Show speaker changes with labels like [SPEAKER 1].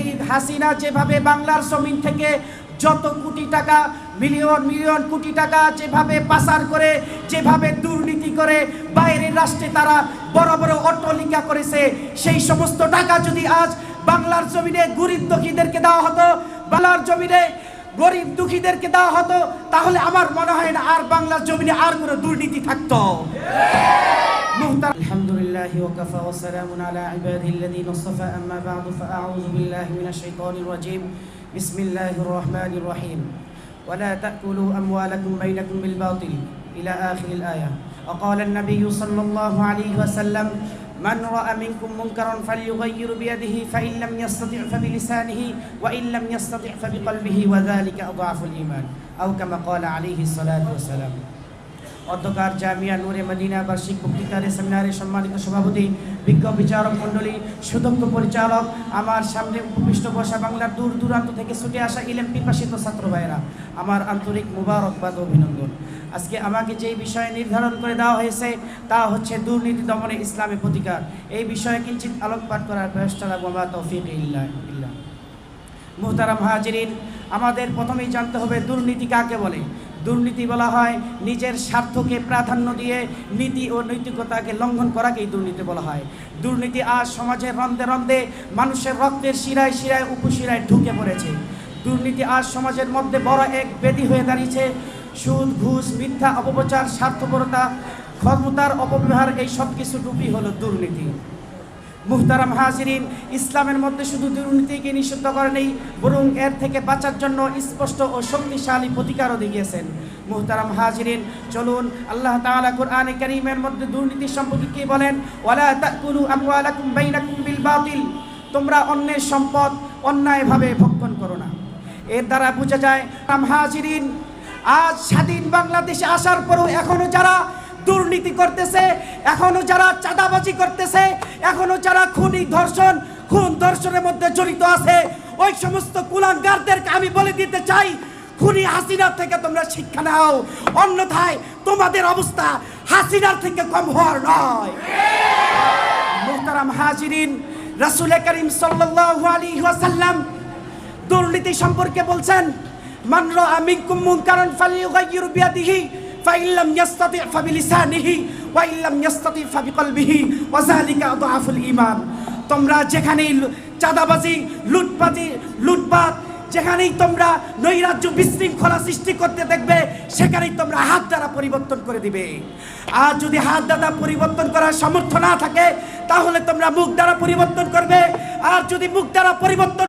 [SPEAKER 1] শহীদ হাসিনা যেভাবে বাংলার জমিন থেকে যত কোটি টাকা, মিলিয়ন মিলিয়ন কোটি টাকা যেভাবে পাচার করে, যেভাবে দুর্নীতি করে বাইরের রাষ্ট্রে তারা বড় বড় অট্টালিকা করেছে, সেই সমস্ত টাকা যদি আজ বাংলার জমিনে গরিব দুঃখীদেরকে দেওয়া হতো, বাংলার জমিনে গরিব দুঃখীদেরকে দেওয়া হতো, তাহলে আমার মনে হয় না আর বাংলার জমিনে আর কোনো দুর্নীতি থাকতো। আলহামদুলিল্লাহি ওয়া কাফা ওয়া সালামুন আলা ইবাদিল্লাযিনা ইসতাফা, আম্মা বা'দু, ফাআউযু বিল্লাহি মিনাশ শাইতানির রাজীম। বিসমিল্লাহির রহমানির রহিম। ওয়ালা তাকুলু আমওয়ালাকুম বাইনাকুম বিল বাতিল ইলা আখিরিল আয়াহ। ওয়া ক্বালা an-নাবিয়্যু সাল্লাল্লাহু আলাইহি ওয়াসাল্লাম من رأى منكم منكرا فليغير بيده فإن لم يستطع فبلسانه وإن لم يستطع فبقلبه وذلك أضعف الإيمان أو كما قال عليه الصلاة والسلام। অধ্যকার জামিয়া নূরে মদিনা বার্ষিক বক্তৃতারে সেমিনারে সম্মানিত সভাপতি, বিজ্ঞ বিচারক মণ্ডলী, সুদক্ষ পরিচালক, আমার সামনে উপবিষ্ট বসা বাংলার দূর দূরান্ত থেকে ছুটে আসা ইলম পিপাসিত ছাত্র ভাইয়েরা, আমার আন্তরিক মুবারকবাদ ও অভিনন্দন। আজকে আমাকে যেই বিষয়ে নির্ধারণ করে দেওয়া হয়েছে তা হচ্ছে দুর্নীতি দমনে ইসলামী প্রতিকার। এই বিষয়ে কিঞ্চিত আলোকপাত করার প্রচেষ্টা রাখবো। ওয়া তৌফিক ইল্লা বিল্লাহ। মুহতারাম হাজিরিন, আমাদের প্রথমেই জানতে হবে দুর্নীতি কাকে বলে। দুর্নীতি বলা হয় নিজের স্বার্থকে প্রাধান্য দিয়ে নীতি ও নৈতিকতাকে লঙ্ঘন করাকেই দুর্নীতি বলা হয়। দুর্নীতি আজ সমাজের রন্ধে রন্ধে মানুষের রক্তের শিরায় শিরায় উপশিরায় ঢুকে পড়েছে। দুর্নীতি আজ সমাজের মধ্যে বড় এক ব্যাধি হয়ে দাঁড়িয়েছে। সুদ, ঘুষ, মিথ্যা, অপপ্রচার, স্বার্থপরতা, ক্ষমতার অপব্যবহার, এই সব কিছু রূপই হলো দুর্নীতি। মুহতারাম হাজিরিন, ইসলামের মধ্যে শুধু দুর্নীতিকে নিষিদ্ধ করে নেই, বরং এর থেকে বাঁচার জন্য স্পষ্ট ও শক্তিশালী প্রতিকারও দিয়েছেন। মুহতারাম হাজিরিন, চলুন আল্লাহ তাআলা কোরআনে কারীমের মধ্যে দুর্নীতি সম্পর্কে কি বলেন। ওয়ালা তাকুলু আমওয়ালাকুম বাইনাকুম বিল বাতিল, তোমরা অন্যের সম্পদ অন্যায়ভাবে ভক্ষণ করো না। এর দ্বারা বোঝা যায় হাজিরিন, আজ স্বাধীন বাংলাদেশে আসার পরও এখনো যারা দুর্নীতি করতেছে, এখনো যারা চাঁদাবাজি করতেছে, এখনো যারা খুন ধর্ষণের মধ্যে জড়িত আছে, ওই সমস্ত কুলাঙ্গারদেরকে আমি বলে দিতে চাই, খুনি হাসিনার থেকে তোমরা শিক্ষা নাও, অন্যথায় তোমাদের অবস্থা হাসিনার থেকে কম হওয়ার নয়। মুহতারাম হাজিরিন, রাসূল করিম সাল্লাল্লাহু আলাইহি ওয়াসাল্লাম দুর্নীতি সম্পর্কে বলছেন, মান রাআ মিনকুম মুনকারান ফালিয়ুগাইয়িরু বিয়াদিহি ফাইন লাম ইয়াস্তাতি ফাবিলিসানিহি ওয়া ইন লাম ইয়াস্তাতি ফাবিকলবিহি ওয়া যালিকা আদআফুল ঈমান। তোমরা যেখানেই চাঁদাবাজি, লুটপাট, যেখানেই তোমরা নৈরাজ্য বিশৃঙ্খলা সৃষ্টি করতে দেখবে, সেখানেই তোমরা হাত দ্বারা পরিবর্তন করে দিবে। আর যদি হাত দ্বারা পরিবর্তন করার সামর্থ্য না থাকে, তাহলে তোমরা মুখ দ্বারা পরিবর্তন করবে। আর যদি মুখ দ্বারা পরিবর্তন